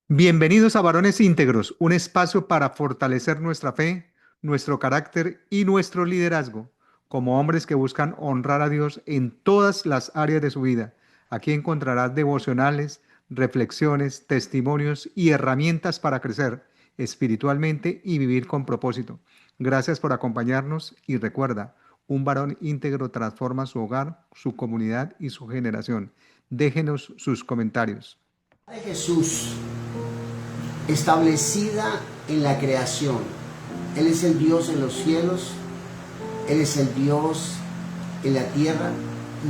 Bienvenidos a Varones Íntegros, un espacio para fortalecer nuestra fe, nuestro carácter y nuestro liderazgo, como hombres que buscan honrar a Dios en todas las áreas de su vida. Aquí encontrarás devocionales, reflexiones, testimonios y herramientas para crecer espiritualmente y vivir con propósito. Gracias por acompañarnos y recuerda, un varón íntegro transforma su hogar, su comunidad y su generación. Déjenos sus comentarios. De Jesús establecida en la creación. Él es el Dios en los cielos, Él es el Dios en la tierra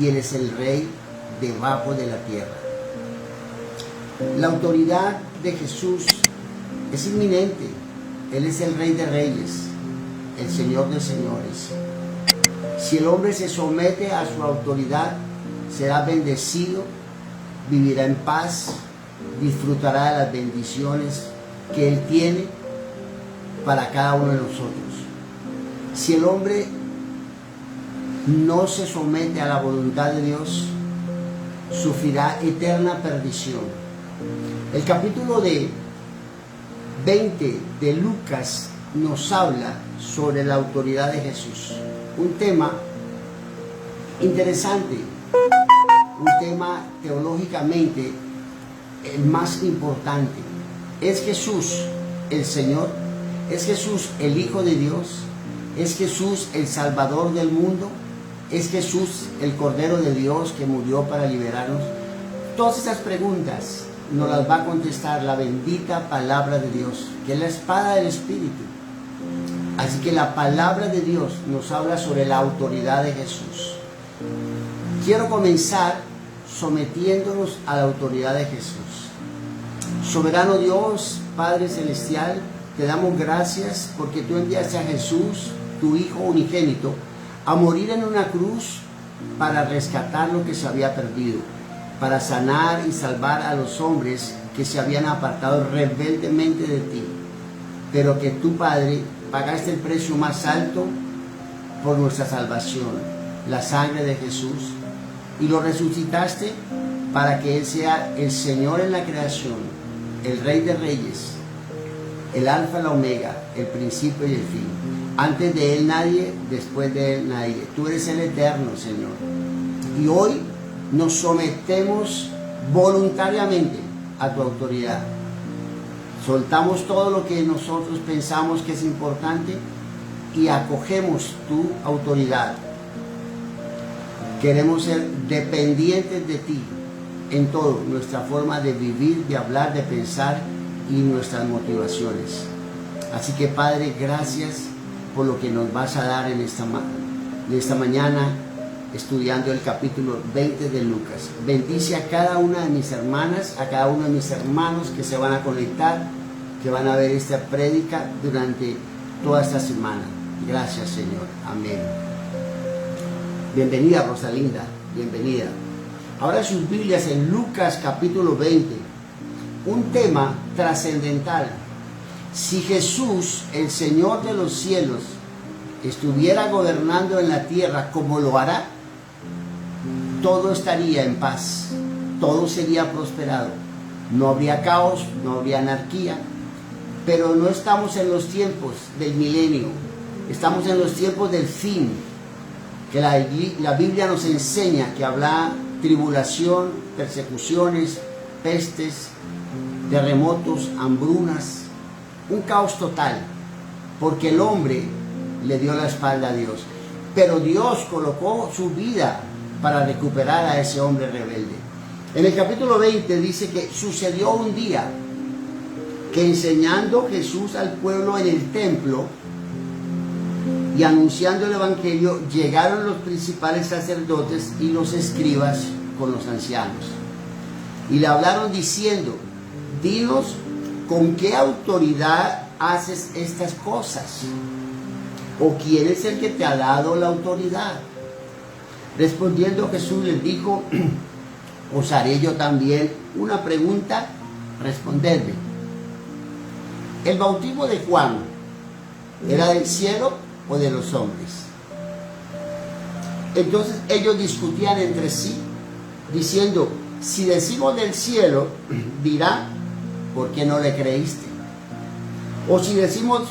y Él es el Rey debajo de la tierra. La autoridad de Jesús es inminente. Él es el Rey de Reyes, el Señor de Señores. Si el hombre se somete a su autoridad, será bendecido, vivirá en paz, disfrutará de las bendiciones que Él tiene para cada uno de nosotros. Si el hombre no se somete a la voluntad de Dios, sufrirá eterna perdición. El capítulo 20 de Lucas nos habla sobre la autoridad de Jesús. Un tema interesante, un tema teológicamente el más importante. ¿Es Jesús el Señor? ¿Es Jesús el Hijo de Dios? ¿Es Jesús el Salvador del mundo? ¿Es Jesús el Cordero de Dios que murió para liberarnos? Todas esas preguntas nos las va a contestar la bendita palabra de Dios, que es la espada del Espíritu. Así que la palabra de Dios nos habla sobre la autoridad de Jesús. Quiero comenzar sometiéndonos a la autoridad de Jesús. Soberano Dios, Padre Celestial, te damos gracias porque tú enviaste a Jesús, tu Hijo unigénito, a morir en una cruz para rescatar lo que se había perdido, para sanar y salvar a los hombres que se habían apartado rebeldemente de ti, pero que tú, Padre, pagaste el precio más alto por nuestra salvación, la sangre de Jesús, y lo resucitaste para que Él sea el Señor en la creación, el Rey de Reyes, el Alfa y la Omega, el principio y el fin. Antes de Él nadie, después de Él nadie. Tú eres el eterno, Señor. Y hoy nos sometemos voluntariamente a tu autoridad. Soltamos todo lo que nosotros pensamos que es importante y acogemos tu autoridad. Queremos ser dependientes de ti en todo, nuestra forma de vivir, de hablar, de pensar y nuestras motivaciones. Así que, Padre, gracias por lo que nos vas a dar en esta mañana, estudiando el capítulo 20 de Lucas. Bendice a cada una de mis hermanas, a cada uno de mis hermanos que se van a conectar, que van a ver esta prédica durante toda esta semana. Gracias, Señor. Amén. Bienvenida, Rosalinda. Bienvenida. Ahora sus Biblias en Lucas capítulo 20. Un tema trascendental. Si Jesús, el Señor de los cielos, estuviera gobernando en la tierra como lo hará, todo estaría en paz, todo sería prosperado, no habría caos, no habría anarquía. Pero no estamos en los tiempos del milenio, estamos en los tiempos del fin, que la Biblia nos enseña que habrá tribulación, persecuciones, pestes, terremotos, hambrunas, un caos total, porque el hombre le dio la espalda a Dios. Pero Dios colocó su vida para recuperar a ese hombre rebelde. En el capítulo 20 dice que sucedió un día que enseñando Jesús al pueblo en el templo y anunciando el evangelio, llegaron los principales sacerdotes y los escribas con los ancianos. Y le hablaron diciendo: dinos, ¿con qué autoridad haces estas cosas? ¿O quién es el que te ha dado la autoridad? Respondiendo Jesús les dijo: os haré yo también una pregunta, respondedme. ¿El bautismo de Juan era del cielo o de los hombres? Entonces ellos discutían entre sí, diciendo: si decimos del cielo, dirá: ¿por qué no le creíste? O si decimos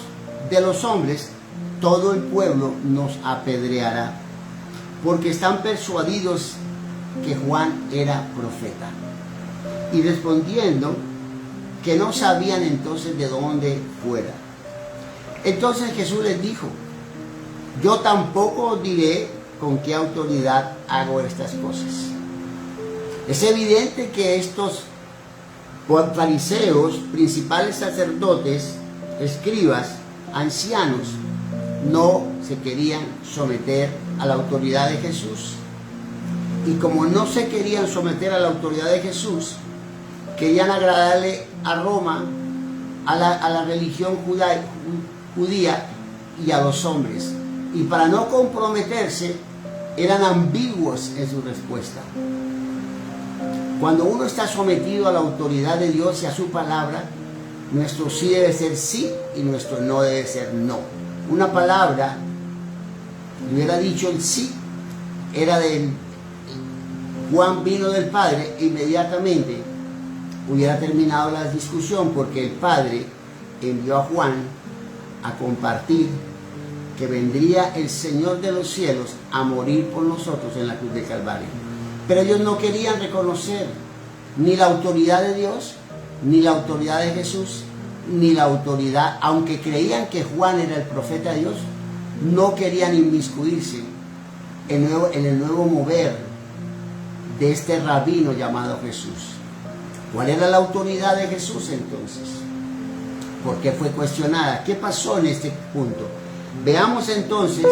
de los hombres, todo el pueblo nos apedreará, porque están persuadidos que Juan era profeta. Y respondiendo, que no sabían entonces de dónde fuera. Entonces Jesús les dijo, yo tampoco os diré con qué autoridad hago estas cosas. Es evidente que estos fariseos, principales sacerdotes, escribas, ancianos, no se querían someter a la autoridad de Jesús. Y como no se querían someter a la autoridad de Jesús, querían agradarle a Roma, a la religión judía y a los hombres. Y para no comprometerse, eran ambiguos en su respuesta. Cuando uno está sometido a la autoridad de Dios y a su palabra, nuestro sí debe ser sí y nuestro no debe ser no. Una palabra, hubiera dicho el sí, era del Juan vino del Padre, inmediatamente hubiera terminado la discusión, porque el Padre envió a Juan a compartir que vendría el Señor de los cielos a morir por nosotros en la cruz del Calvario. Pero ellos no querían reconocer ni la autoridad de Dios, ni la autoridad de Jesús, ni la autoridad, aunque creían que Juan era el profeta de Dios, no querían inmiscuirse en el nuevo mover de este rabino llamado Jesús. ¿Cuál era la autoridad de Jesús entonces? ¿Por qué fue cuestionada? ¿Qué pasó en este punto? Veamos entonces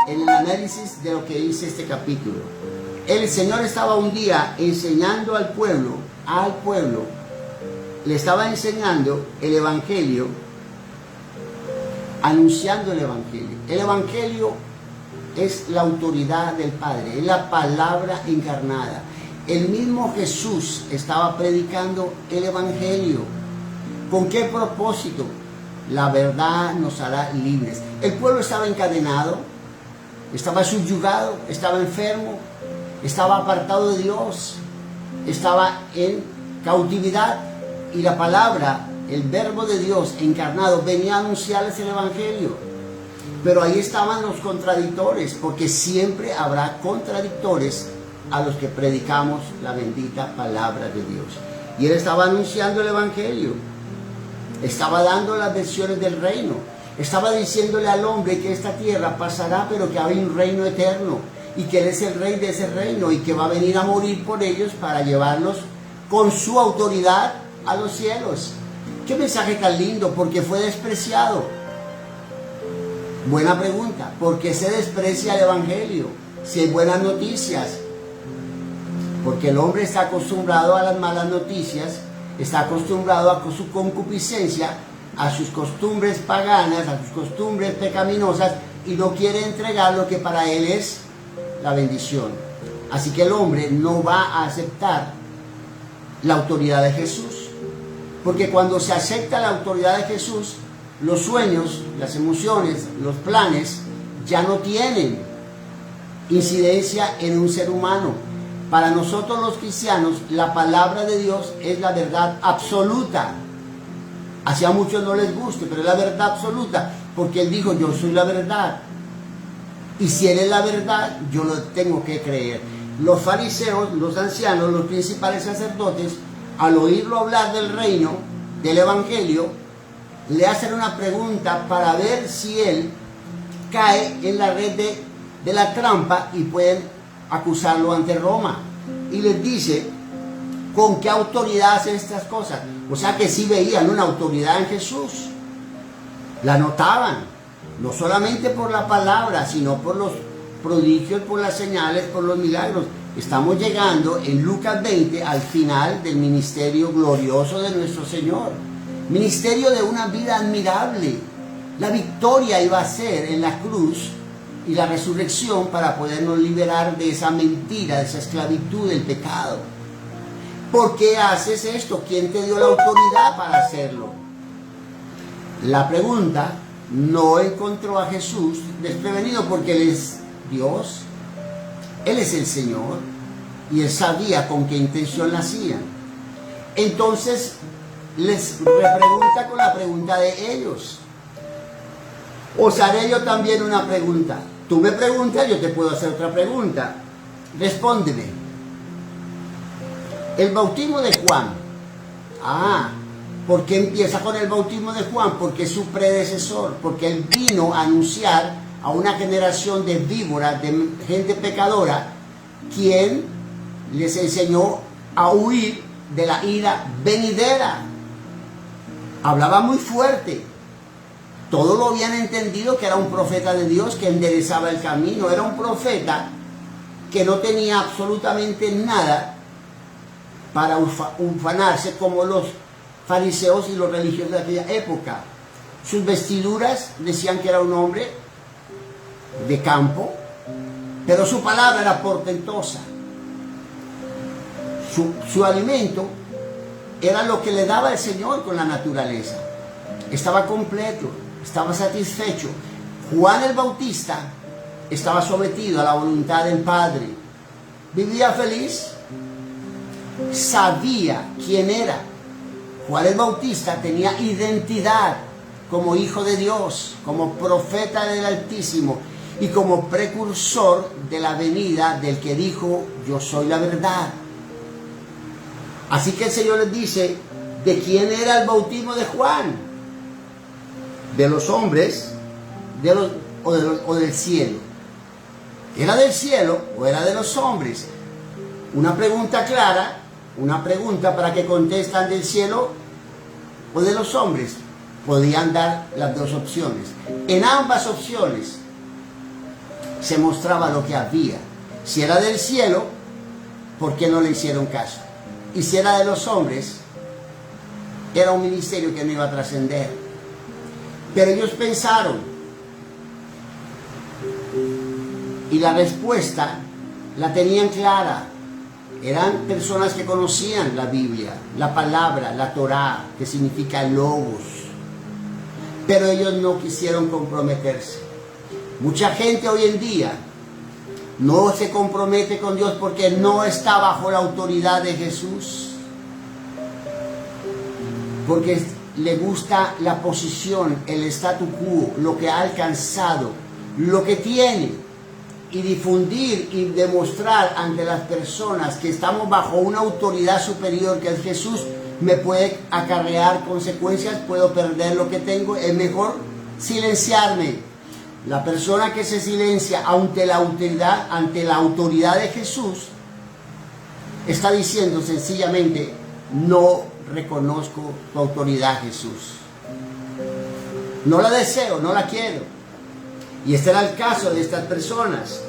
en el análisis de lo que dice este capítulo. El Señor estaba un día enseñando al pueblo, le estaba enseñando el Evangelio, anunciando el Evangelio. El Evangelio es la autoridad del Padre, es la palabra encarnada. El mismo Jesús estaba predicando el Evangelio. ¿Con qué propósito? La verdad nos hará libres. El pueblo estaba encadenado, estaba subyugado, estaba enfermo, estaba apartado de Dios, estaba en cautividad, y la palabra, el verbo de Dios encarnado, venía a anunciarles el Evangelio. Pero ahí estaban los contradictores, porque siempre habrá contradictores a los que predicamos la bendita palabra de Dios. Y él estaba anunciando el Evangelio, estaba dando las versiones del reino, estaba diciéndole al hombre que esta tierra pasará, pero que hay un reino eterno, y que él es el rey de ese reino, y que va a venir a morir por ellos para llevarlos con su autoridad a los cielos. Qué mensaje tan lindo, porque fue despreciado. Buena pregunta, ¿por qué se desprecia el Evangelio si hay buenas noticias? Porque el hombre está acostumbrado a las malas noticias, está acostumbrado a su concupiscencia, a sus costumbres paganas, a sus costumbres pecaminosas, y no quiere entregar lo que para él es la bendición. Así que el hombre no va a aceptar la autoridad de Jesús, porque cuando se acepta la autoridad de Jesús, los sueños, las emociones, los planes ya no tienen incidencia en un ser humano. Para nosotros los cristianos, la palabra de Dios es la verdad absoluta. Así a muchos no les guste, pero es la verdad absoluta, porque Él dijo, yo soy la verdad. Y si Él es la verdad, yo lo tengo que creer. Los fariseos, los ancianos, los principales sacerdotes, al oírlo hablar del reino, del Evangelio, le hacen una pregunta para ver si Él cae en la red de la trampa y pueden acusarlo ante Roma. Y les dice, ¿con qué autoridad hace estas cosas? O sea que sí veían una autoridad en Jesús. La notaban, no solamente por la palabra, sino por los prodigios, por las señales, por los milagros. Estamos llegando en Lucas 20 al final del ministerio glorioso de nuestro Señor. Ministerio de una vida admirable. La victoria iba a ser en la cruz y la resurrección para podernos liberar de esa mentira, de esa esclavitud del pecado. ¿Por qué haces esto? ¿Quién te dio la autoridad para hacerlo? La pregunta no encontró a Jesús desprevenido, porque Él es Dios, Él es el Señor, y Él sabía con qué intención la hacían. Entonces les repregunta con la pregunta de ellos. Os haré yo también una pregunta. Tú me preguntas, yo te puedo hacer otra pregunta. Respóndeme. El bautismo de Juan. ¿Por qué empieza con el bautismo de Juan? Porque es su predecesor. Porque él vino a anunciar a una generación de víboras, de gente pecadora, quien les enseñó a huir de la ira venidera. Hablaba muy fuerte. Todos lo habían entendido que era un profeta de Dios que enderezaba el camino. Era un profeta que no tenía absolutamente nada para ufanarse como los fariseos y los religiosos de aquella época. Sus vestiduras decían que era un hombre de campo, pero su palabra era portentosa. Su alimento era lo que le daba el Señor con la naturaleza. Estaba completo, estaba satisfecho. Juan el Bautista estaba sometido a la voluntad del Padre. Vivía feliz, sabía quién era. Juan el Bautista tenía identidad como hijo de Dios, como profeta del Altísimo y como precursor de la venida del que dijo: yo soy la verdad. Así que el Señor les dice: ¿de quién era el bautismo de Juan? ¿De los hombres o del cielo? ¿Era del cielo o era de los hombres? Una pregunta clara, una pregunta para que contestan: del cielo o de los hombres. Podían dar las dos opciones. En ambas opciones se mostraba lo que había. Si era del cielo, ¿por qué no le hicieron caso? Y si era de los hombres, era un ministerio que no iba a trascender. Pero ellos pensaron, y la respuesta la tenían clara. Eran personas que conocían la Biblia, la palabra, la Torá, que significa logos. Pero ellos no quisieron comprometerse. Mucha gente hoy en día no se compromete con Dios porque no está bajo la autoridad de Jesús. Porque le gusta la posición, el statu quo, lo que ha alcanzado, lo que tiene. Y difundir y demostrar ante las personas que estamos bajo una autoridad superior que es Jesús, me puede acarrear consecuencias, puedo perder lo que tengo, es mejor silenciarme. La persona que se silencia ante la autoridad de Jesús, está diciendo sencillamente: no reconozco tu autoridad, Jesús. No la deseo, no la quiero. Y este era el caso de estas personas.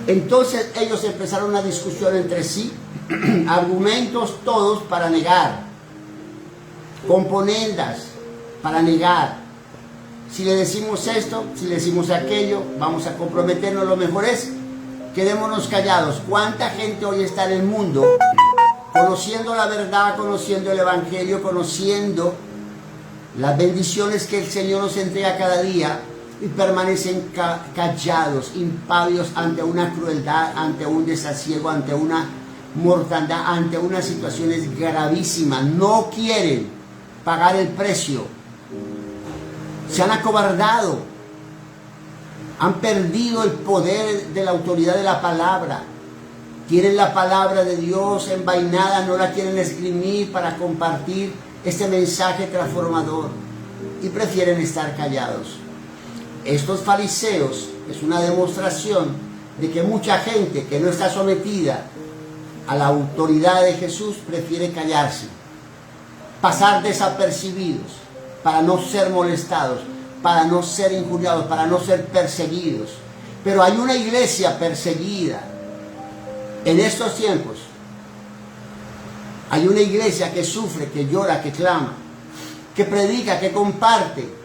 Entonces ellos empezaron una discusión entre sí, argumentos todos para negar, componendas para negar. Si le decimos esto, si le decimos aquello, vamos a comprometernos. Lo mejor es quedémonos callados. ¿Cuánta gente hoy está en el mundo conociendo la verdad, conociendo el Evangelio, conociendo las bendiciones que el Señor nos entrega cada día, y permanecen callados, impávidos ante una crueldad, ante un desasiego, ante una mortandad, ante unas situaciones gravísimas? No quieren pagar el precio. Se han acobardado. Han perdido el poder de la autoridad de la palabra. Tienen la palabra de Dios envainada, no la quieren esgrimir para compartir este mensaje transformador y prefieren estar callados. Estos fariseos es una demostración de que mucha gente que no está sometida a la autoridad de Jesús prefiere callarse, pasar desapercibidos para no ser molestados, para no ser injuriados, para no ser perseguidos. Pero hay una iglesia perseguida en estos tiempos. Hay una iglesia que sufre, que llora, que clama, que predica, que comparte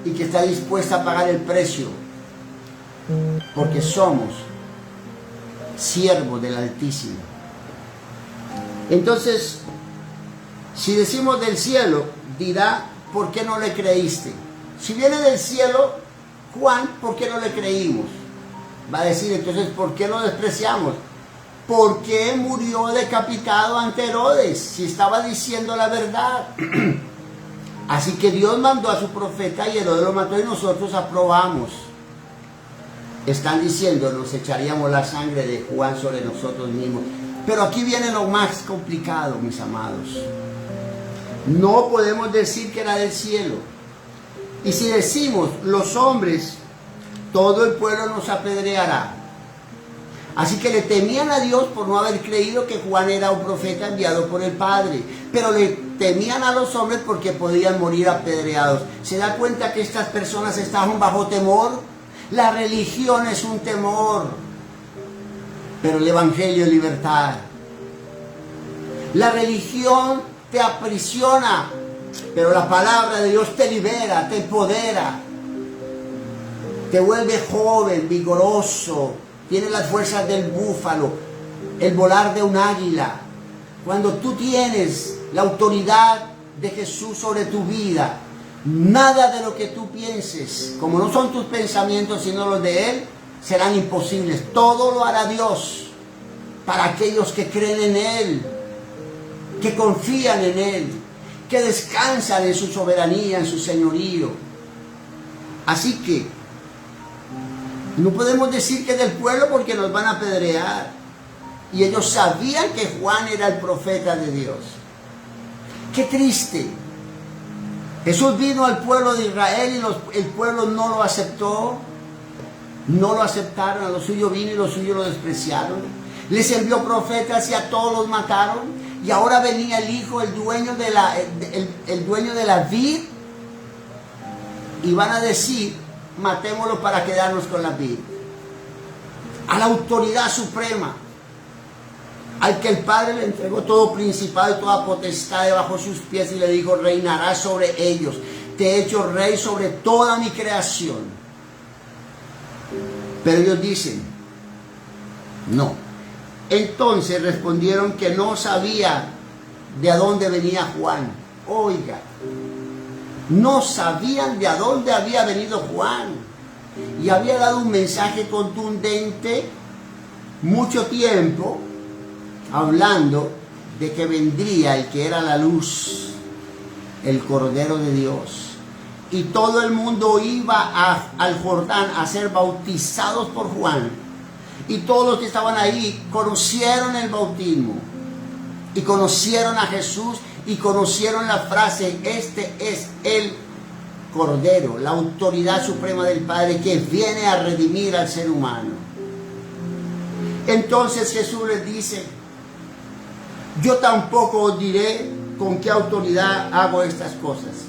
y que está dispuesta a pagar el precio, porque somos siervos del Altísimo. Entonces, si decimos del cielo, dirá: ¿por qué no le creíste? Si viene del cielo, Juan, ¿por qué no le creímos? Va a decir entonces: ¿por qué lo despreciamos? ¿por qué murió decapitado ante Herodes si estaba diciendo la verdad? Así que Dios mandó a su profeta y Herodes lo mató y nosotros aprobamos. Están diciendo, nos echaríamos la sangre de Juan sobre nosotros mismos. Pero aquí viene lo más complicado, mis amados. No podemos decir que era del cielo. Y si decimos los hombres, todo el pueblo nos apedreará. Así que le temían a Dios por no haber creído que Juan era un profeta enviado por el Padre. Pero le temían a los hombres porque podían morir apedreados. ¿Se da cuenta que estas personas estaban bajo temor? La religión es un temor, pero el evangelio es libertad. La religión te aprisiona, pero la palabra de Dios te libera, te empodera, te vuelve joven, vigoroso, tiene las fuerzas del búfalo, el volar de un águila. Cuando tú tienes la autoridad de Jesús sobre tu vida, nada de lo que tú pienses, como no son tus pensamientos sino los de Él, serán imposibles. Todo lo hará Dios para aquellos que creen en Él, que confían en Él, que descansan en su soberanía, en su señorío. Así que no podemos decir que del pueblo porque nos van a apedrear. Y ellos sabían que Juan era el profeta de Dios. Qué triste. Jesús vino al pueblo de Israel y el pueblo no lo aceptó. No lo aceptaron, a lo suyo vino y los suyos lo despreciaron. Les envió profetas y a todos los mataron. Y ahora venía el hijo, el dueño de la vid. Y van a decir, matémoslo para quedarnos con la vid. A la autoridad suprema, al que el Padre le entregó todo principado y toda potestad debajo de sus pies y le dijo, reinarás sobre ellos. Te he hecho rey sobre toda mi creación. Pero ellos dicen, no. Entonces respondieron que no sabía de dónde venía Juan. Oiga, no sabían de dónde había venido Juan. Y había dado un mensaje contundente mucho tiempo, hablando de que vendría el que era la luz, el Cordero de Dios. Y todo el mundo iba al Jordán a ser bautizados por Juan. Y todos los que estaban ahí conocieron el bautismo. Y conocieron a Jesús y conocieron la frase, este es el Cordero, la autoridad suprema del Padre que viene a redimir al ser humano. Entonces Jesús les dice, yo tampoco os diré con qué autoridad hago estas cosas.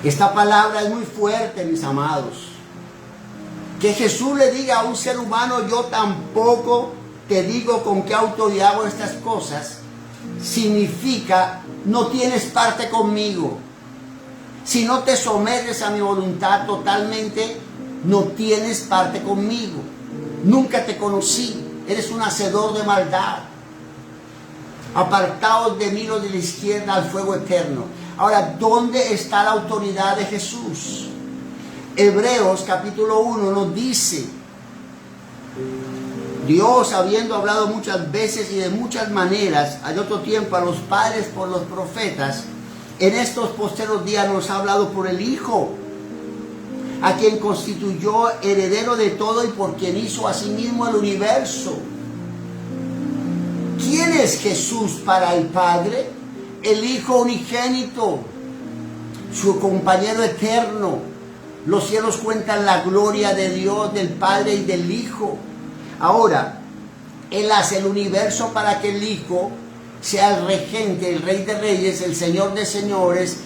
Esta palabra es muy fuerte, mis amados. Que Jesús le diga a un ser humano, yo tampoco te digo con qué autoridad hago estas cosas, significa, no tienes parte conmigo. Si no te sometes a mi voluntad totalmente, no tienes parte conmigo. Nunca te conocí, eres un hacedor de maldad. Apartaos de mí los de la izquierda al fuego eterno. Ahora, ¿dónde está la autoridad de Jesús? Hebreos capítulo 1 nos dice, Dios, habiendo hablado muchas veces y de muchas maneras, al otro tiempo a los padres por los profetas, en estos posteros días nos ha hablado por el Hijo, a quien constituyó heredero de todo y por quien hizo asimismo el universo. ¿Quién es Jesús para el Padre? El Hijo unigénito, su compañero eterno. Los cielos cuentan la gloria de Dios, del Padre y del Hijo. Ahora, Él hace el universo para que el Hijo sea el regente, el Rey de Reyes, el Señor de Señores,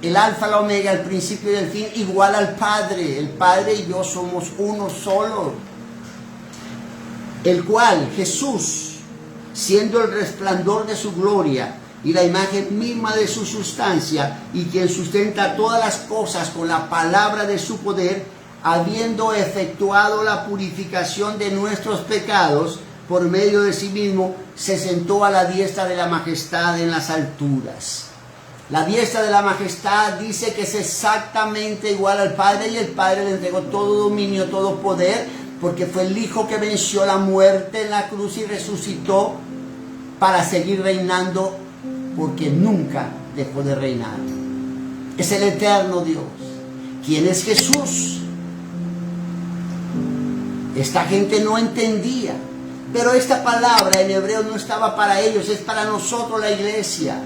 el Alfa, la Omega, el principio y el fin, igual al Padre. El Padre y yo somos uno solo. El cual, Jesús, siendo el resplandor de su gloria y la imagen misma de su sustancia, y quien sustenta todas las cosas con la palabra de su poder, habiendo efectuado la purificación de nuestros pecados por medio de sí mismo, se sentó a la diestra de la majestad en las alturas. La diestra de la majestad dice que es exactamente igual al Padre, y el Padre le entregó todo dominio, todo poder, porque fue el Hijo que venció la muerte en la cruz y resucitó para seguir reinando, porque nunca dejó de reinar. Es el eterno Dios. ¿Quién es Jesús? Esta gente no entendía, pero esta palabra en hebreo no estaba para ellos, es para nosotros, la iglesia.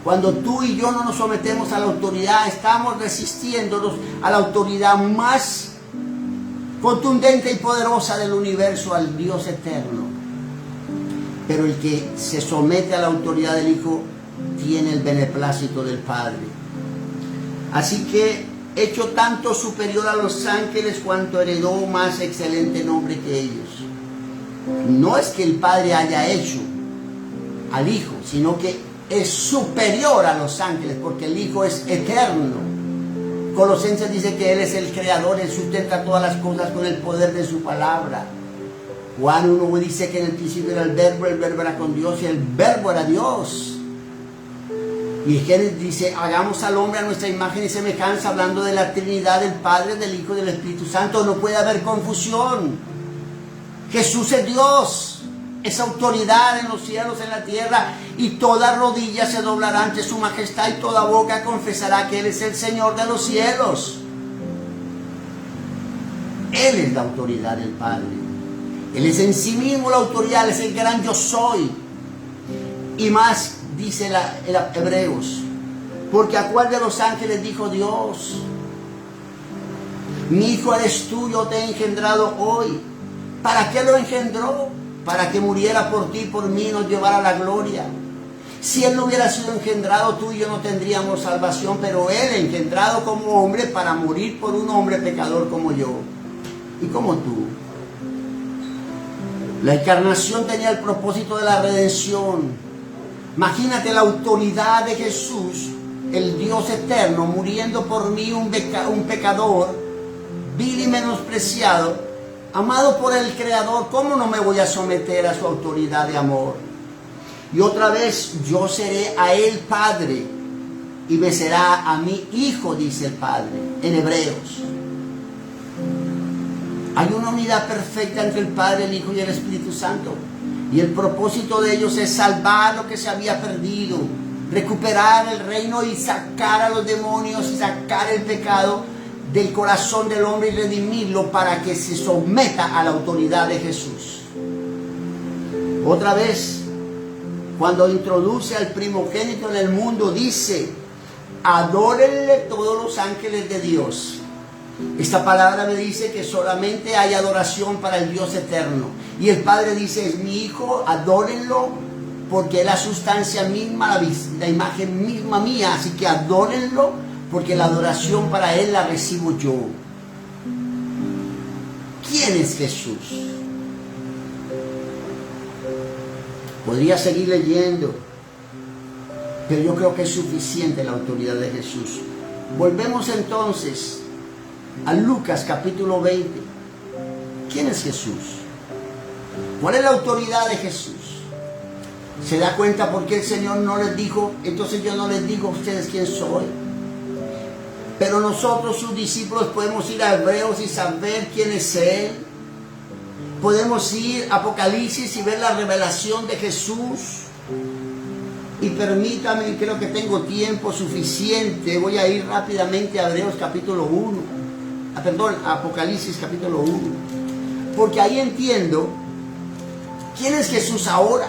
Cuando tú y yo no nos sometemos a la autoridad, estamos resistiéndonos a la autoridad más contundente y poderosa del universo, al Dios eterno. Pero el que se somete a la autoridad del Hijo tiene el beneplácito del Padre. Así que, hecho tanto superior a los ángeles cuanto heredó más excelente nombre que ellos. No es que el Padre haya hecho al Hijo, sino que es superior a los ángeles, porque el Hijo es eterno. Colosenses dice que Él es el creador, Él sustenta todas las cosas con el poder de su palabra. Juan 1 dice que en el principio era el verbo era con Dios y el verbo era Dios. Y Génesis dice, hagamos al hombre a nuestra imagen y semejanza, hablando de la Trinidad, del Padre, del Hijo y del Espíritu Santo. No puede haber confusión. Jesús es Dios, es autoridad en los cielos, en la tierra, y toda rodilla se doblará ante su majestad y toda boca confesará que Él es el Señor de los cielos. Él es la autoridad del Padre. Él es en sí mismo la autoridad, Él es el gran yo soy. Y más dice el Hebreos, porque a cuál de los ángeles dijo Dios, mi hijo eres tú, yo te he engendrado hoy. ¿Para qué lo engendró? Para que muriera por ti y por mí y nos llevara a la gloria. Si Él no hubiera sido engendrado, tú y yo no tendríamos salvación, pero Él engendrado como hombre para morir por un hombre pecador como yo y como tú. La encarnación tenía el propósito de la redención. Imagínate la autoridad de Jesús, el Dios eterno, muriendo por mí, un pecador, vil y menospreciado, amado por el Creador. ¿Cómo no me voy a someter a su autoridad de amor? Y otra vez, yo seré a Él Padre y me será a mí Hijo, dice el Padre, en Hebreos. Hay una unidad perfecta entre el Padre, el Hijo y el Espíritu Santo. Y el propósito de ellos es salvar lo que se había perdido, recuperar el reino y sacar a los demonios y sacar el pecado del corazón del hombre y redimirlo para que se someta a la autoridad de Jesús. Otra vez, cuando introduce al primogénito en el mundo, dice, adórenle todos los ángeles de Dios. Esta palabra me dice que solamente hay adoración para el Dios eterno. Y el Padre dice, es mi Hijo, adórenlo, porque es la sustancia misma, la imagen misma mía. Así que adórenlo, porque la adoración para Él la recibo yo. ¿Quién es Jesús? Podría seguir leyendo, pero yo creo que es suficiente la autoridad de Jesús. Volvemos entonces a Lucas capítulo 20. ¿Quién es Jesús? ¿Cuál es la autoridad de Jesús? ¿Se da cuenta por qué el Señor no les dijo, entonces yo no les digo a ustedes quién soy? Pero nosotros, sus discípulos, podemos ir a Hebreos y saber quién es Él. Podemos ir a Apocalipsis y ver la revelación de Jesús. Y permítame, creo que tengo tiempo suficiente. Voy a ir rápidamente a Hebreos capítulo 1. A Apocalipsis capítulo 1. Porque ahí entiendo quién es Jesús ahora.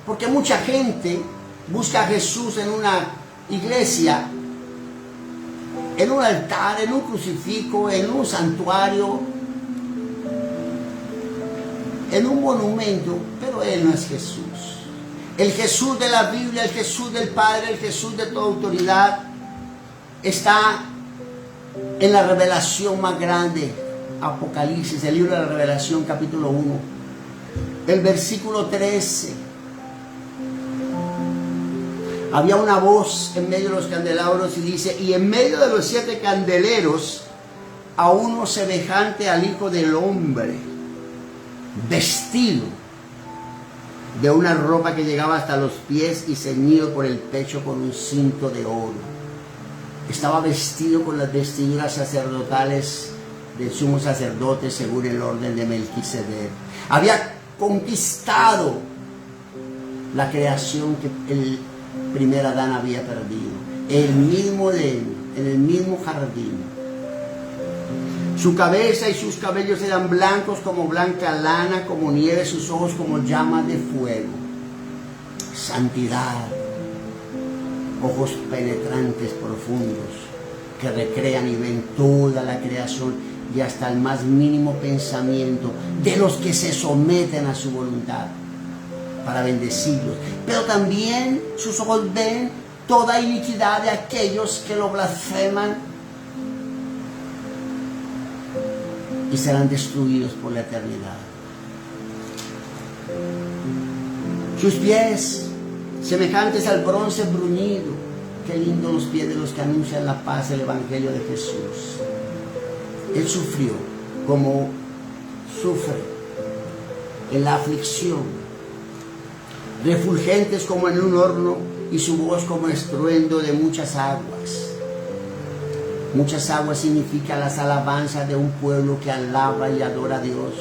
Porque mucha gente busca a Jesús en una iglesia, en un altar, en un crucifijo, en un santuario, en un monumento, pero Él no es Jesús. El Jesús de la Biblia, el Jesús del Padre, el Jesús de toda autoridad, está en la revelación más grande, Apocalipsis, el libro de la Revelación, capítulo 1, el versículo 13. Había una voz en medio de los candelabros y dice, y en medio de los 7 candeleros, a uno semejante al Hijo del Hombre, vestido de una ropa que llegaba hasta los pies y ceñido por el pecho con un cinto de oro. Estaba vestido con las vestiduras sacerdotales del sumo sacerdote según el orden de Melquisedec. Había conquistado la creación que el primer Adán había perdido. El mismo Edén, en el mismo jardín. Su cabeza y sus cabellos eran blancos como blanca lana, como nieve, sus ojos como llamas de fuego. Santidad, ojos penetrantes, profundos, que recrean y ven toda la creación y hasta el más mínimo pensamiento de los que se someten a su voluntad para bendecirlos. Pero también sus ojos ven toda iniquidad de aquellos que lo blasfeman y serán destruidos por la eternidad. Sus pies, semejantes al bronce bruñido. Qué lindo los pies de los que anuncian la paz, el evangelio de Jesús. Él sufrió como sufre en la aflicción, refulgentes como en un horno, y su voz como estruendo de muchas aguas. Muchas aguas significa las alabanzas de un pueblo que alaba y adora a Dios.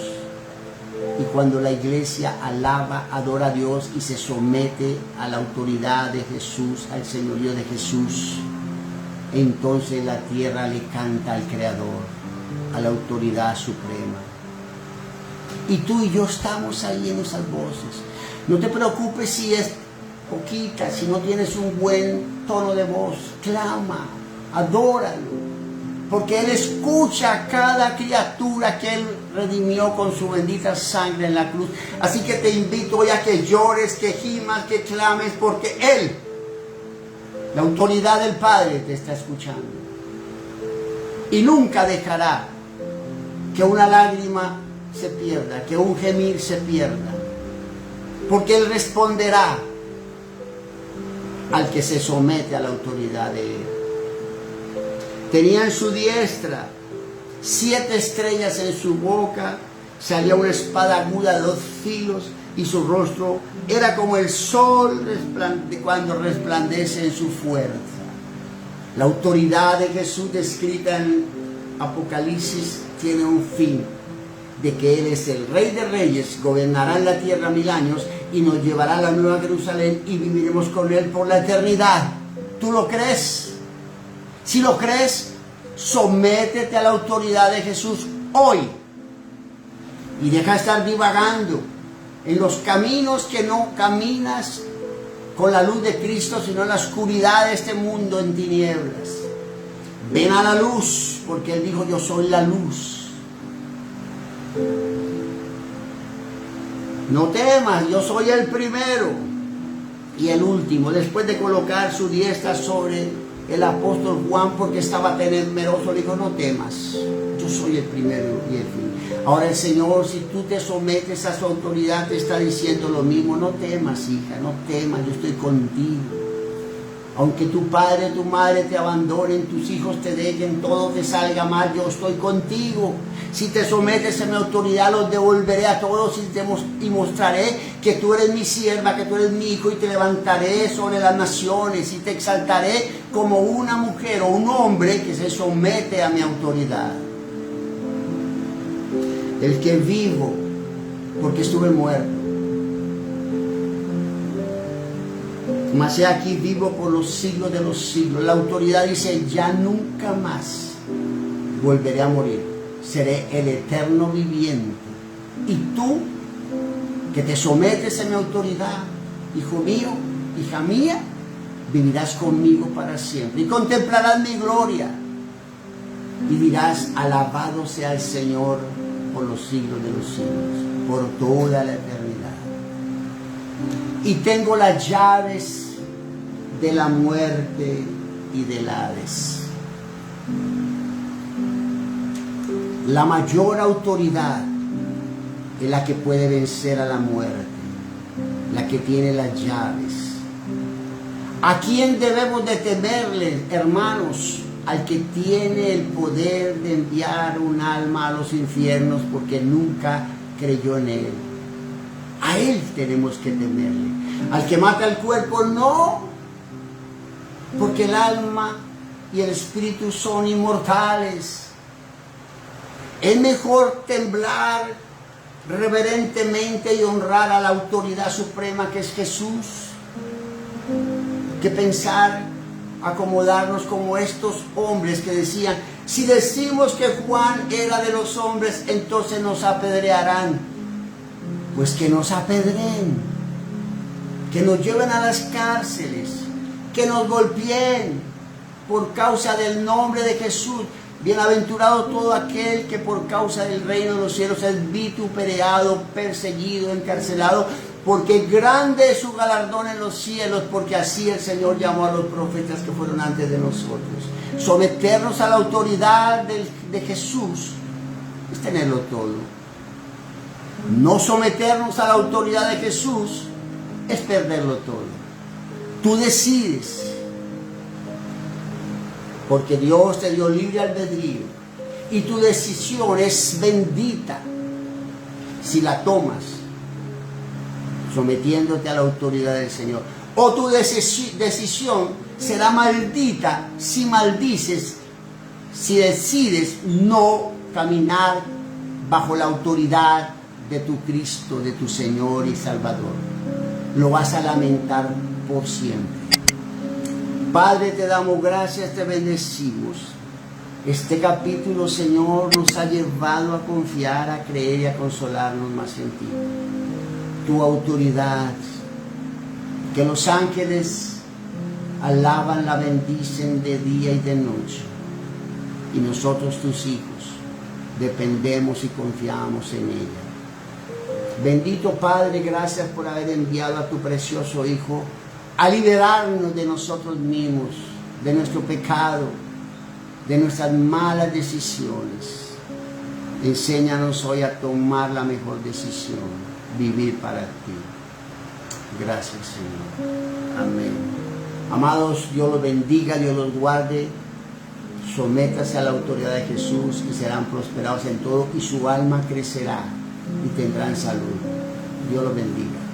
Y cuando la iglesia alaba, adora a Dios y se somete a la autoridad de Jesús, al señorío de Jesús, entonces la tierra le canta al Creador, a la autoridad suprema. Y tú y yo estamos ahí en esas voces. No te preocupes si es poquita, si no tienes un buen tono de voz, clama, adóralo, porque Él escucha a cada criatura que Él redimió con su bendita sangre en la cruz. Así que te invito hoy a que llores, que gimas, que clames, porque Él, la autoridad del Padre, te está escuchando. Y nunca dejará que una lágrima se pierda, que un gemir se pierda, porque Él responderá al que se somete a la autoridad de Él. Tenía en su diestra 7 estrellas, en su boca salía una espada aguda de 2 filos, y su rostro era como el sol cuando resplandece en su fuerza. La autoridad de Jesús descrita en Apocalipsis tiene un fin, de que Él es el Rey de Reyes, gobernará en la tierra 1000 años y nos llevará a la Nueva Jerusalén y viviremos con Él por la eternidad. ¿Tú lo crees? Si lo crees, sométete a la autoridad de Jesús hoy y deja de estar divagando en los caminos que no caminas con la luz de Cristo, sino en la oscuridad de este mundo en tinieblas. Ven a la luz, porque Él dijo: yo soy la luz. No temas, yo soy el primero y el último. Después de colocar su diestra sobre el apóstol Juan, porque estaba temeroso, le dijo: no temas, yo soy el primero y el fin. Ahora el Señor, si tú te sometes a su autoridad, te está diciendo lo mismo: no temas, hija, no temas, yo estoy contigo. Aunque tu padre, tu madre te abandonen, tus hijos te dejen, todo te salga mal, yo estoy contigo. Si te sometes a mi autoridad, los devolveré a todos y mostraré que tú eres mi sierva, que tú eres mi hijo, y te levantaré sobre las naciones y te exaltaré como una mujer o un hombre que se somete a mi autoridad. El que vivo, porque estuve muerto, mas he aquí vivo por los siglos de los siglos. La autoridad dice: ya nunca más volveré a morir, seré el eterno viviente. Y tú, que te sometes a mi autoridad, hijo mío, hija mía, vivirás conmigo para siempre y contemplarás mi gloria y dirás: alabado sea el Señor por los siglos de los siglos, por toda la eternidad. Y tengo las llaves de la muerte y del Hades. La mayor autoridad es la que puede vencer a la muerte, la que tiene las llaves. ¿A quién debemos de temerle, hermanos? Al que tiene el poder de enviar un alma a los infiernos porque nunca creyó en Él. A Él tenemos que temerle. Al que mata el cuerpo, no, porque el alma y el espíritu son inmortales. Es mejor temblar reverentemente y honrar a la autoridad suprema que es Jesús, que pensar acomodarnos como estos hombres que decían: si decimos que Juan era de los hombres, entonces nos apedrearán. Pues que nos apedreen, que nos lleven a las cárceles, que nos golpeen por causa del nombre de Jesús. Bienaventurado todo aquel que por causa del reino de los cielos es vituperado, perseguido, encarcelado, porque grande es su galardón en los cielos, porque así el Señor llamó a los profetas que fueron antes de nosotros. Someternos a la autoridad de Jesús es tenerlo todo. No someternos a la autoridad de Jesús es perderlo todo. Tú decides, porque Dios te dio libre albedrío y tu decisión es bendita si la tomas sometiéndote a la autoridad del Señor. O tu decisión será maldita si maldices, si decides no caminar bajo la autoridad de tu Cristo, de tu Señor y Salvador. Lo vas a lamentar por siempre. Padre, te damos gracias, te bendecimos. Este capítulo, Señor, nos ha llevado a confiar, a creer y a consolarnos más en ti. Tu autoridad, que los ángeles alaban, la bendicen de día y de noche. Y nosotros, tus hijos, dependemos y confiamos en ella. Bendito Padre, gracias por haber enviado a tu precioso Hijo a liberarnos de nosotros mismos, de nuestro pecado, de nuestras malas decisiones. Enséñanos hoy a tomar la mejor decisión, vivir para ti. Gracias, Señor. Amén. Amados, Dios los bendiga, Dios los guarde. Sométase a la autoridad de Jesús y serán prosperados en todo, y su alma crecerá y tendrán salud. Dios los bendiga.